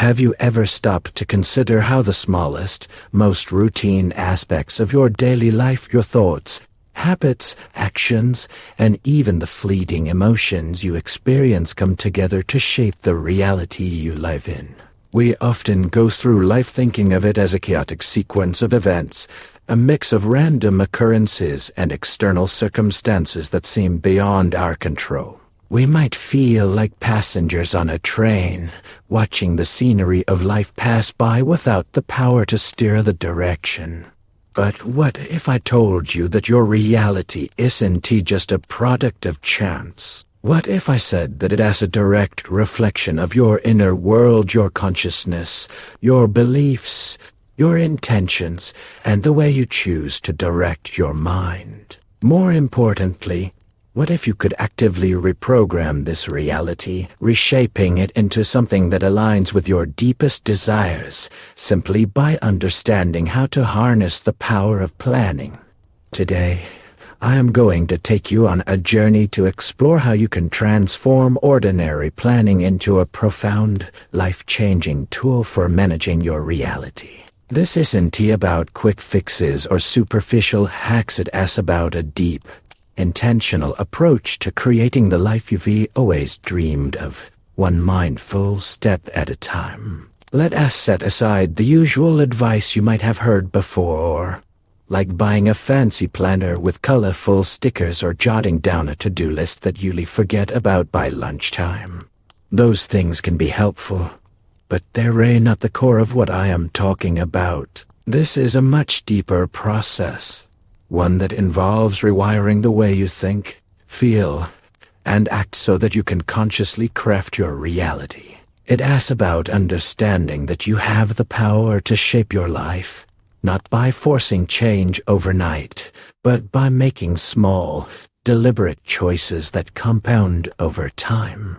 Have you ever stopped to consider how the smallest, most routine aspects of your daily life, your thoughts, habits, actions, and even the fleeting emotions you experience come together to shape the reality you live in? We often go through life thinking of it as a chaotic sequence of events, a mix of random occurrences and external circumstances that seem beyond our control. We might feel like passengers on a train, watching the scenery of life pass by without the power to steer the direction. But what if I told you that your reality isn't just a product of chance? What if I said that it is a direct reflection of your inner world, your consciousness, your beliefs, your intentions, and the way you choose to direct your mind? More importantly, what if you could actively reprogram this reality, reshaping it into something that aligns with your deepest desires, simply by understanding how to harness the power of planning? Today, I am going to take you on a journey to explore how you can transform ordinary planning into a profound, life-changing tool for managing your reality. This isn't about quick fixes or superficial hacks, it is about a deep, intentional approach to creating the life you've always dreamed of, one mindful step at a time. Let us set aside the usual advice you might have heard before, like buying a fancy planner with colorful stickers or jotting down a to-do list that you'll forget about by lunchtime. Those things can be helpful, but they're not the core of what I am talking about. This is a much deeper process, one that involves rewiring the way you think, feel, and act so that you can consciously craft your reality. It is about understanding that you have the power to shape your life, not by forcing change overnight, but by making small, deliberate choices that compound over time.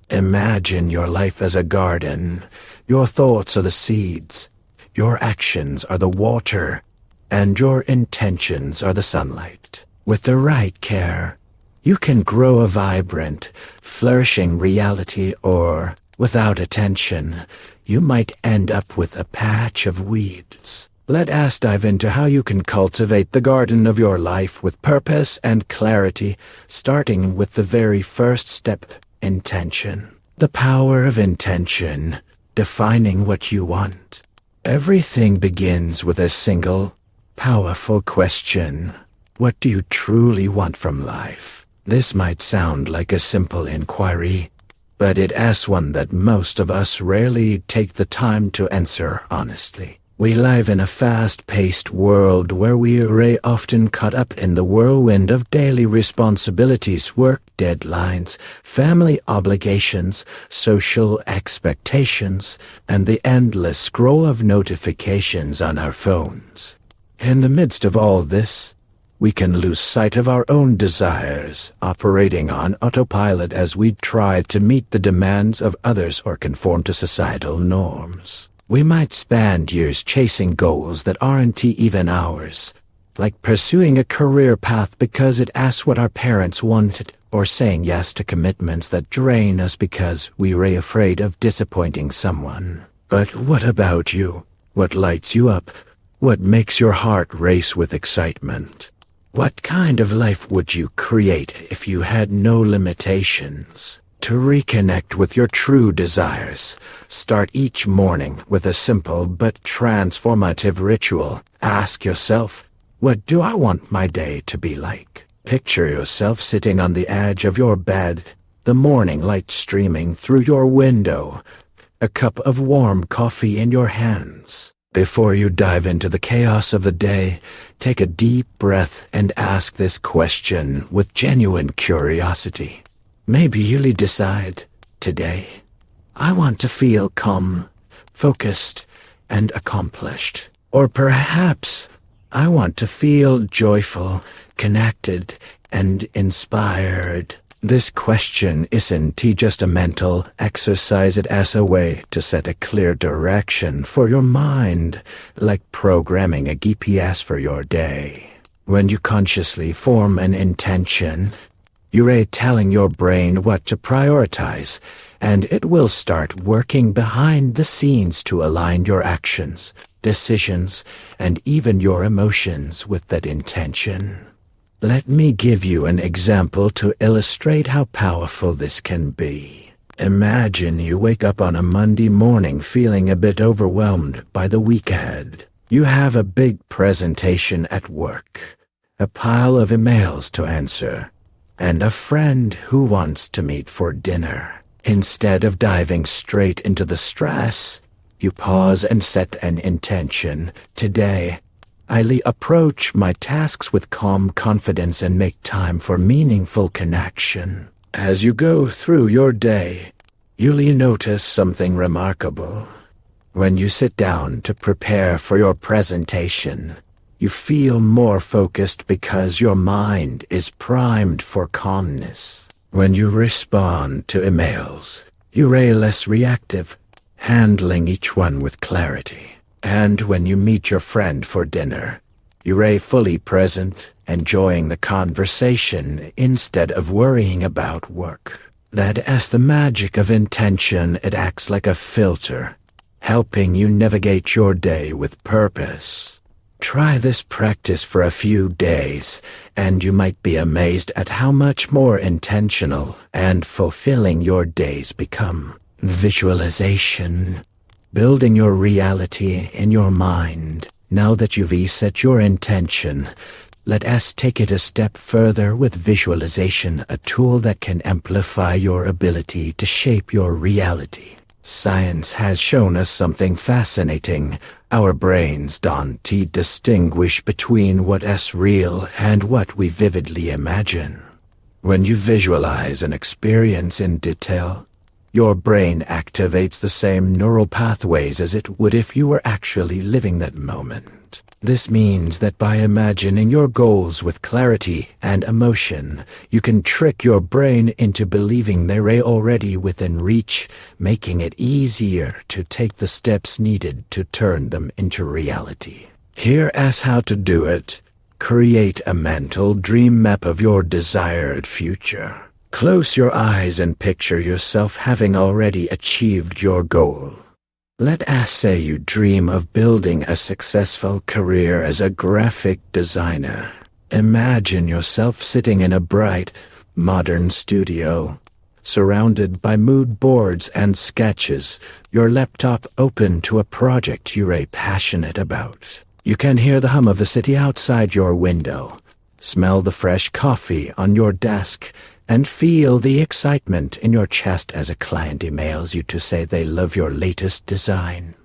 Imagine your life as a garden. Your thoughts are the seeds, your actions are the water, and your intentions are the sunlight. With the right care, you can grow a vibrant, flourishing reality, or, without attention, you might end up with a patch of weeds. Let us dive into how you can cultivate the garden of your life with purpose and clarity, starting with the very first step, intention. The power of intention, defining what you want. Everything begins with a single, powerful question. What do you truly want from life? This might sound like a simple inquiry, but it is one that most of us rarely take the time to answer honestly. We live in a fast-paced world where we are often caught up in the whirlwind of daily responsibilities, work deadlines, family obligations, social expectations, and the endless scroll of notifications on our phones. In the midst of all this, we can lose sight of our own desires, operating on autopilot as we try to meet the demands of others or conform to societal norms. We might spend years chasing goals that aren't even ours, like pursuing a career path because it asks what our parents wanted, or saying yes to commitments that drain us because we're afraid of disappointing someone. But what about you? What lights you up? What makes your heart race with excitement? What kind of life would you create if you had no limitations? To reconnect with your true desires, start each morning with a simple but transformative ritual. Ask yourself, what do I want my day to be like? Picture yourself sitting on the edge of your bed, the morning light streaming through your window, a cup of warm coffee in your hands. Before you dive into the chaos of the day, take a deep breath and ask this question with genuine curiosity. Maybe you'll decide, today, I want to feel calm, focused, and accomplished. Or perhaps, I want to feel joyful, connected, and inspired. This question isn't just a mental exercise, it is a way to set a clear direction for your mind, like programming a GPS for your day. When you consciously form an intention, You're telling your brain what to prioritize, and it will start working behind the scenes to align your actions, decisions, and even your emotions with that intention. Let me give you an example to illustrate how powerful this can be. Imagine you wake up on a Monday morning feeling a bit overwhelmed by the week ahead. You have a big presentation at work, a pile of emails to answer, and a friend who wants to meet for dinner. Instead of diving straight into the stress, you pause and set an intention. Today, I'll approach my tasks with calm confidence and make time for meaningful connection. As you go through your day, you'll notice something remarkable. When you sit down to prepare for your presentation, you feel more focused because your mind is primed for calmness. When you respond to emails, you're less reactive, handling each one with clarity. And when you meet your friend for dinner, you're fully present, enjoying the conversation instead of worrying about work. That's the magic of intention. It acts like a filter, helping you navigate your day with purpose. Try this practice for a few days, and you might be amazed at how much more intentional and fulfilling your days become. Visualization. Building your reality in your mind. Now that you've set your intention, let us take it a step further with visualization, a tool that can amplify your ability to shape your reality. Science has shown us something fascinating. Our brains don't distinguish between what is real and what we vividly imagine. When you visualize an experience in detail, your brain activates the same neural pathways as it would if you were actually living that moment. This means that by imagining your goals with clarity and emotion, you can trick your brain into believing they're already within reach, making it easier to take the steps needed to turn them into reality. Here's how to do it. Create a mental dream map of your desired future. Close your eyes and picture yourself having already achieved your goal. Let us say you dream of building a successful career as a graphic designer. Imagine yourself sitting in a bright, modern studio, surrounded by mood boards and sketches, your laptop open to a project you're passionate about. You can hear the hum of the city outside your window, smell the fresh coffee on your desk, and feel the excitement in your chest as a client emails you to say they love your latest design.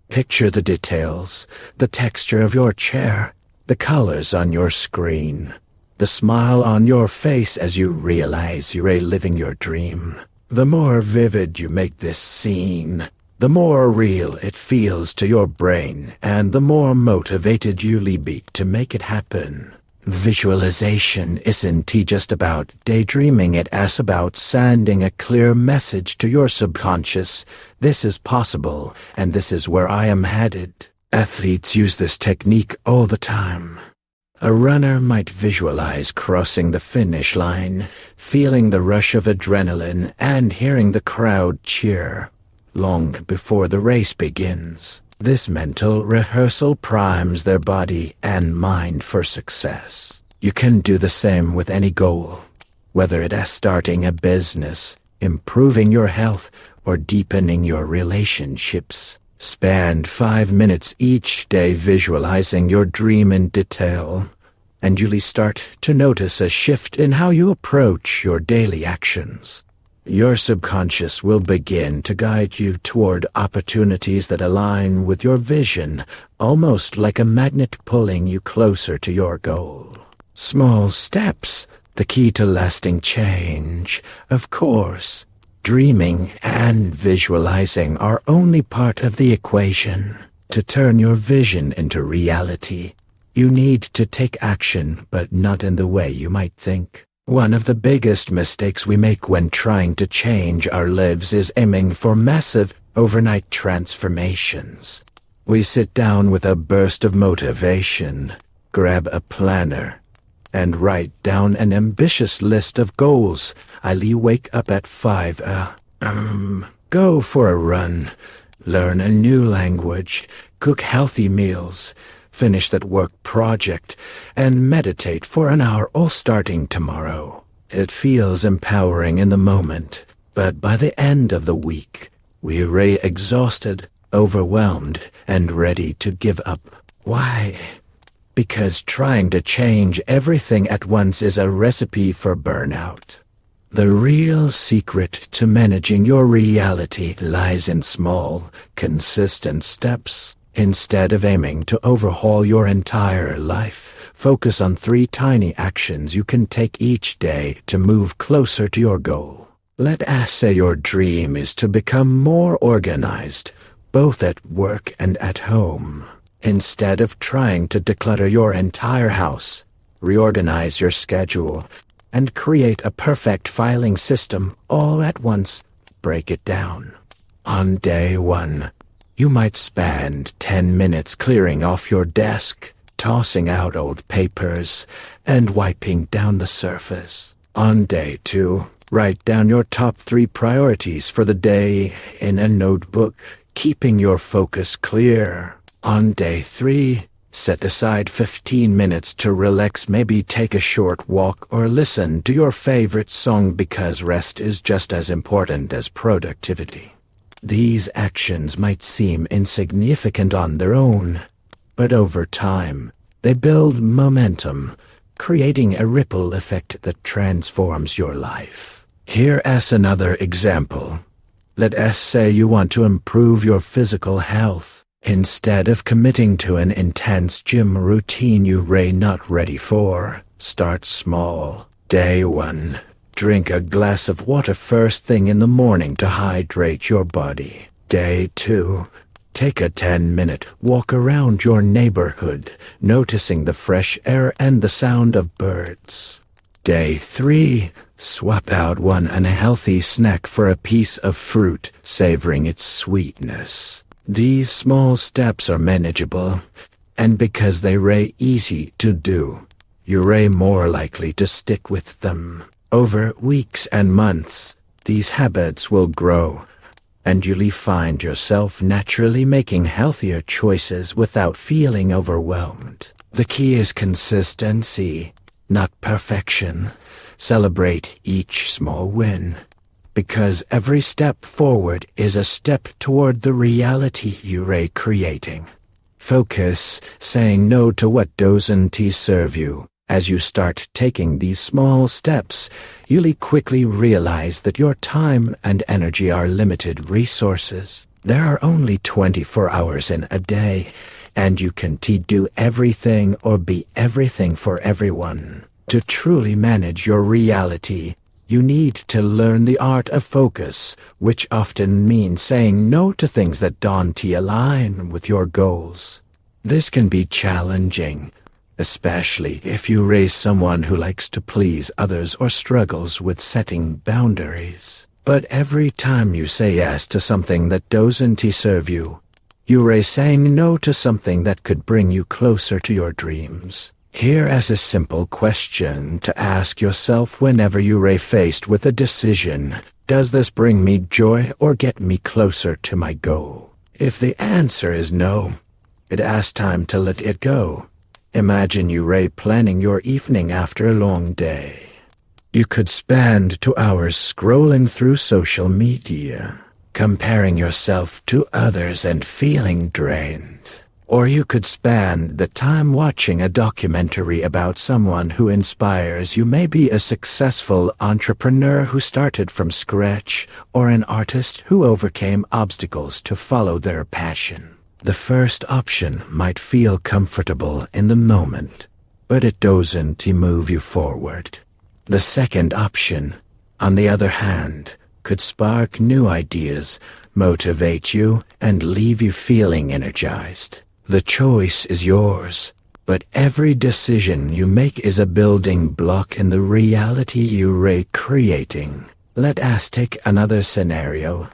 Picture the details, the texture of your chair, the colors on your screen, the smile on your face as you realize you're living your dream. The more vivid you make this scene, the more real it feels to your brain, and the more motivated you'll be to make it happen. Visualization isn't just about daydreaming, it's about sending a clear message to your subconscious. This is possible, and this is where I am headed. Athletes use this technique all the time. A runner might visualize crossing the finish line, feeling the rush of adrenaline, and hearing the crowd cheer long before the race begins. This mental rehearsal primes their body and mind for success. You can do the same with any goal, whether it is starting a business, improving your health, or deepening your relationships. Spend 5 minutes each day visualizing your dream in detail, and you'll start to notice a shift in how you approach your daily actions. Your subconscious will begin to guide you toward opportunities that align with your vision, almost like a magnet pulling you closer to your goal. Small steps, the key to lasting change. Of course, dreaming and visualizing are only part of the equation. To turn your vision into reality, you need to take action, but not in the way you might think. One of the biggest mistakes we make when trying to change our lives is aiming for massive, overnight transformations. We sit down with a burst of motivation, grab a planner, and write down an ambitious list of goals. I'll wake up at 5, go for a run, learn a new language, cook healthy meals, finish that work project, and meditate for an hour, all starting tomorrow. It feels empowering in the moment, but by the end of the week, we're exhausted, overwhelmed, and ready to give up. Why? Because trying to change everything at once is a recipe for burnout. The real secret to managing your reality lies in small, consistent steps. Instead of aiming to overhaul your entire life, focus on 3 tiny actions you can take each day to move closer to your goal. Let us say your dream is to become more organized, both at work and at home. Instead of trying to declutter your entire house, reorganize your schedule, and create a perfect filing system all at once. Break it down. On day 1, you might spend 10 minutes clearing off your desk, tossing out old papers, and wiping down the surface. On day 2, write down your top 3 priorities for the day in a notebook, keeping your focus clear. On day 3, set aside 15 minutes to relax, maybe take a short walk or listen to your favorite song, because rest is just as important as productivity. These actions might seem insignificant on their own, but over time, they build momentum, creating a ripple effect that transforms your life. Here is another example. Let us say you want to improve your physical health. Instead of committing to an intense gym routine you're not ready for, start small. Day 1. Drink a glass of water first thing in the morning to hydrate your body. Day 2. Take a 10-minute walk around your neighborhood, noticing the fresh air and the sound of birds. Day 3. Swap out one unhealthy snack for a piece of fruit, savoring its sweetness. These small steps are manageable, and because they're easy to do, you're more likely to stick with them. Over weeks and months, these habits will grow, and you'll find yourself naturally making healthier choices without feeling overwhelmed. The key is consistency, not perfection. Celebrate each small win, because every step forward is a step toward the reality you're creating. Focus, saying no to what doesn't serve you. As you start taking these small steps, you'll quickly realize that your time and energy are limited resources. There are only 24 hours in a day, and you can't do everything or be everything for everyone. To truly manage your reality, you need to learn the art of focus, which often means saying no to things that don't align with your goals. This can be challenging, especially if you raise someone who likes to please others or struggles with setting boundaries. But every time you say yes to something that doesn't serve you, you're saying no to something that could bring you closer to your dreams. Here is a simple question to ask yourself whenever you're faced with a decision. Does this bring me joy or get me closer to my goal? If the answer is no, it is time to let it go. Imagine you're planning your evening after a long day. You could spend 2 hours scrolling through social media, comparing yourself to others and feeling drained. Or you could spend the time watching a documentary about someone who inspires you, maybe a successful entrepreneur who started from scratch, or an artist who overcame obstacles to follow their passion. The first option might feel comfortable in the moment, but it doesn't move you forward. The second option, on the other hand, could spark new ideas, motivate you, and leave you feeling energized. The choice is yours, but every decision you make is a building block in the reality you're creating. Let us take another scenario.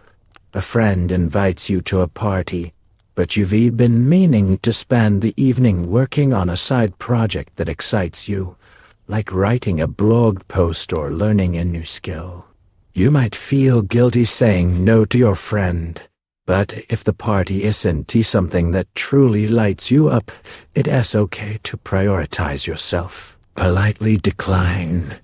A friend invites you to a party, but you've been meaning to spend the evening working on a side project that excites you. like writing a blog post or learning a new skill. You might feel guilty saying no to your friend, but if the party isn't something that truly lights you up, it is okay to prioritize yourself. Politely decline,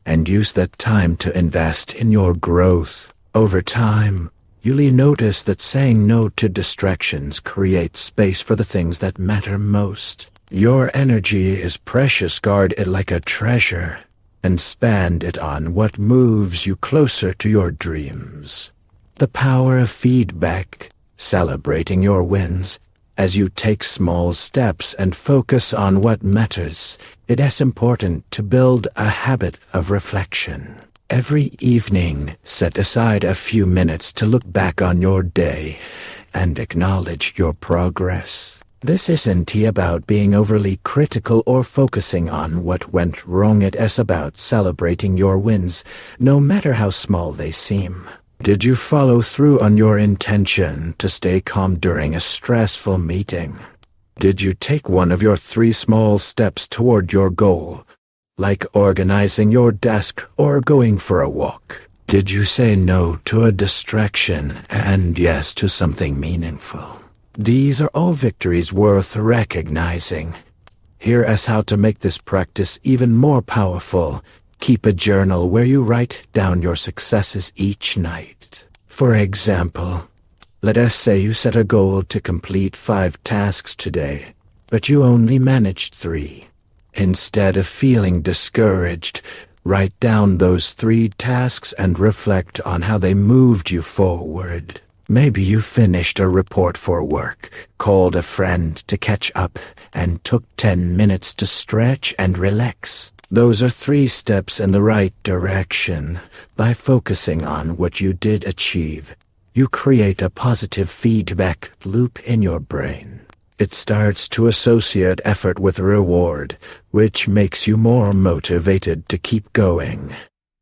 and use that time to invest in your growth. Over time, you'll notice that saying no to distractions creates space for the things that matter most. Your energy is precious. Guard it like a treasure, and spend it on what moves you closer to your dreams. The power of feedback, celebrating your wins as you take small steps and focus on what matters. It is important to build a habit of reflection. Every evening, set aside a few minutes to look back on your day and acknowledge your progress. This isn't about being overly critical or focusing on what went wrong. It is about celebrating your wins, no matter how small they seem. Did you follow through on your intention to stay calm during a stressful meeting? Did you take one of your 3 small steps toward your goal, like organizing your desk or going for a walk? Did you say no to a distraction and yes to something meaningful? These are all victories worth recognizing. Here is how to make this practice even more powerful. Keep a journal where you write down your successes each night. For example, let us say you set a goal to complete 5 tasks today, but you only managed 3. Instead of feeling discouraged, write down those 3 tasks and reflect on how they moved you forward. Maybe you finished a report for work, called a friend to catch up, and took 10 minutes to stretch and relax. Those are 3 steps in the right direction. By focusing on what you did achieve, you create a positive feedback loop in your brain. It starts to associate effort with reward, which makes you more motivated to keep going.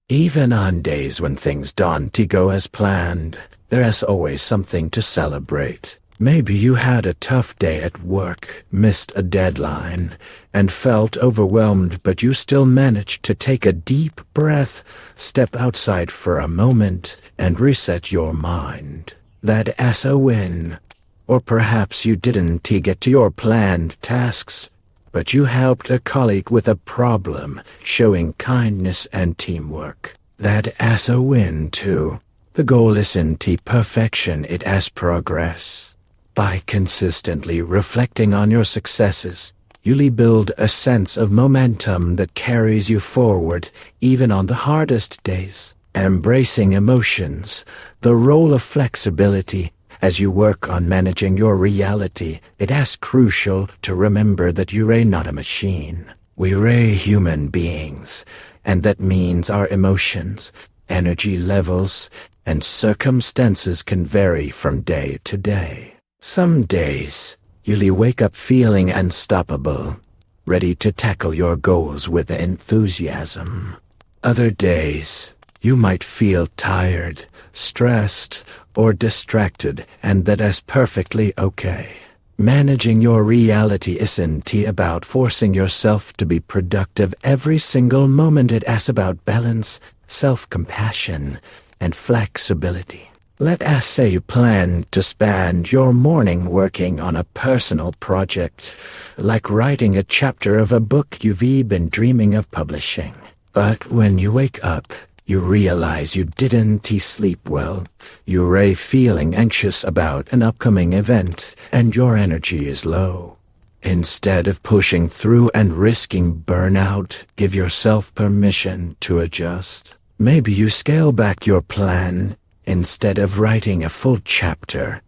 Even on days when things don't go as planned, there is always something to celebrate. Maybe you had a tough day at work, missed a deadline, and felt overwhelmed, but you still managed to take a deep breath, step outside for a moment, and reset your mind. That is a win. Or perhaps you didn't get to your planned tasks, but you helped a colleague with a problem, showing kindness and teamwork. That is a win too. The goal isn't perfection, it is progress. By consistently reflecting on your successes, you'll build a sense of momentum that carries you forward even on the hardest days. Embracing emotions, the role of flexibility as you work on managing your reality. It is crucial to remember that you're not a machine. We're human beings, and that means our emotions, energy levels, and circumstances can vary from day to day. Some days, you'll wake up feeling unstoppable, ready to tackle your goals with enthusiasm. Other days, you might feel tired, stressed, or distracted, and that is perfectly okay. Managing your reality isn't about forcing yourself to be productive every single moment. It is about balance, self-compassion, and flexibility. Let us say you plan to spend your morning working on a personal project, like writing a chapter of a book you've been dreaming of publishing. But when you wake up, you realize you didn't sleep well. You're feeling anxious about an upcoming event, and your energy is low. Instead of pushing through and risking burnout, give yourself permission to adjust. Maybe you scale back your plan. Instead of writing a full chapter,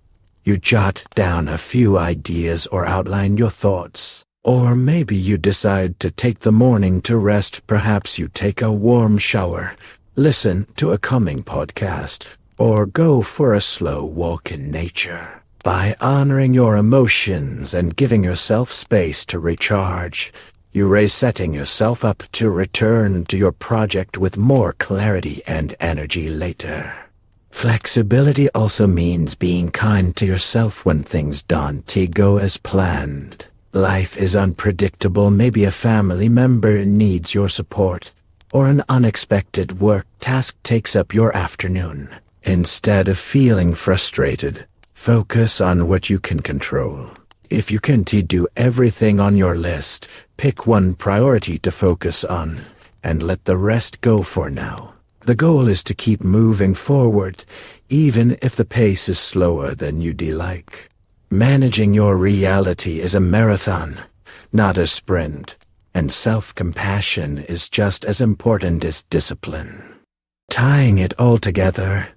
you jot down a few ideas or outline your thoughts. Or maybe you decide to take the morning to rest. Perhaps you take a warm shower, listen to a calming podcast, or go for a slow walk in nature. By honoring your emotions and giving yourself space to recharge, you're setting yourself up to return to your project with more clarity and energy later. Flexibility also means being kind to yourself when things don't go as planned. Life is unpredictable. Maybe a family member needs your support, or an unexpected work task takes up your afternoon. Instead of feeling frustrated, focus on what you can control. If you can't do everything on your list, pick one priority to focus on, and let the rest go for now. The goal is to keep moving forward, even if the pace is slower than you'd like. Managing your reality is a marathon, not a sprint, and self-compassion is just as important as discipline. Tying it all together,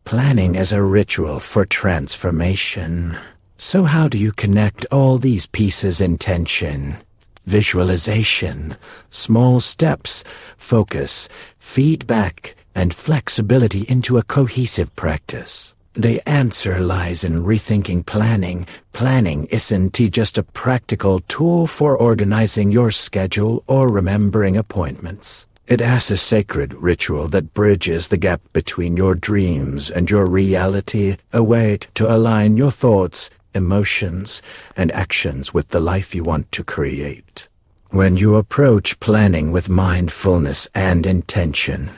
planning as a ritual for transformation. So how do you connect all these pieces? Intention, visualization, small steps, focus, feedback, and flexibility into a cohesive practice. The answer lies in rethinking planning. Planning isn't just a practical tool for organizing your schedule or remembering appointments. It is a sacred ritual that bridges the gap between your dreams and your reality, a way to align your thoughts, emotions, and actions with the life you want to create. When you approach planning with mindfulness and intention,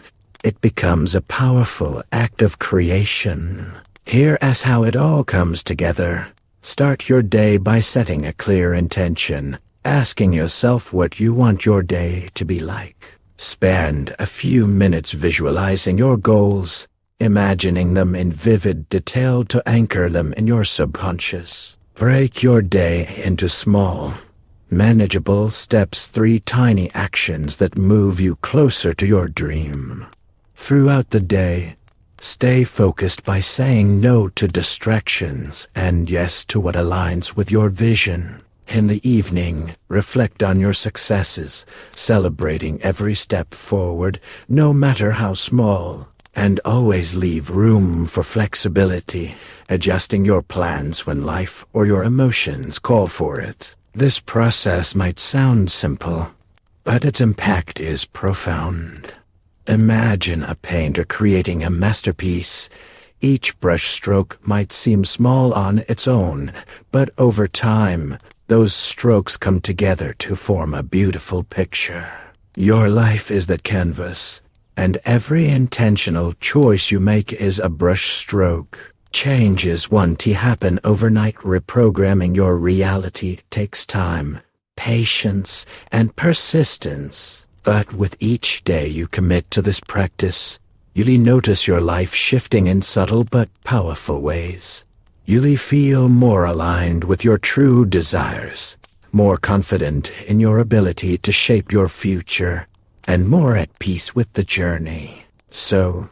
it becomes a powerful act of creation. Here is how it all comes together. Start your day by setting a clear intention, asking yourself what you want your day to be like. Spend a few minutes visualizing your goals, imagining them in vivid detail to anchor them in your subconscious. Break your day into small, manageable steps, 3 tiny actions that move you closer to your dream. Throughout the day, stay focused by saying no to distractions and yes to what aligns with your vision. In the evening, reflect on your successes, celebrating every step forward, no matter how small, and always leave room for flexibility, adjusting your plans when life or your emotions call for it. This process might sound simple, but its impact is profound. Imagine a painter creating a masterpiece. Each brush stroke might seem small on its own, but over time, those strokes come together to form a beautiful picture. Your life is that canvas, and every intentional choice you make is a brush stroke. Changes won't happen overnight. Reprogramming your reality takes time, patience, and persistence. But with each day you commit to this practice, you'll notice your life shifting in subtle but powerful ways. You'll feel more aligned with your true desires, more confident in your ability to shape your future, and more at peace with the journey. So,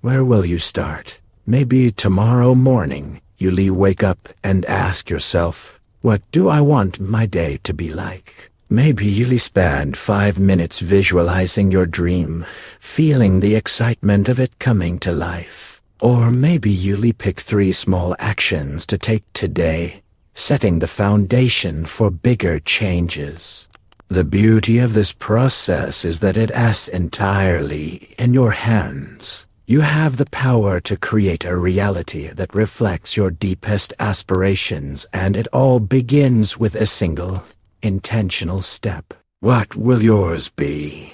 where will you start? Maybe tomorrow morning, you'll wake up and ask yourself, what do I want my day to be like? Maybe you'll spend 5 minutes visualizing your dream, feeling the excitement of it coming to life. Or maybe you'll pick 3 small actions to take today, setting the foundation for bigger changes. The beauty of this process is that it is entirely in your hands. You have the power to create a reality that reflects your deepest aspirations, and it all begins with a single, intentional step. What will yours be?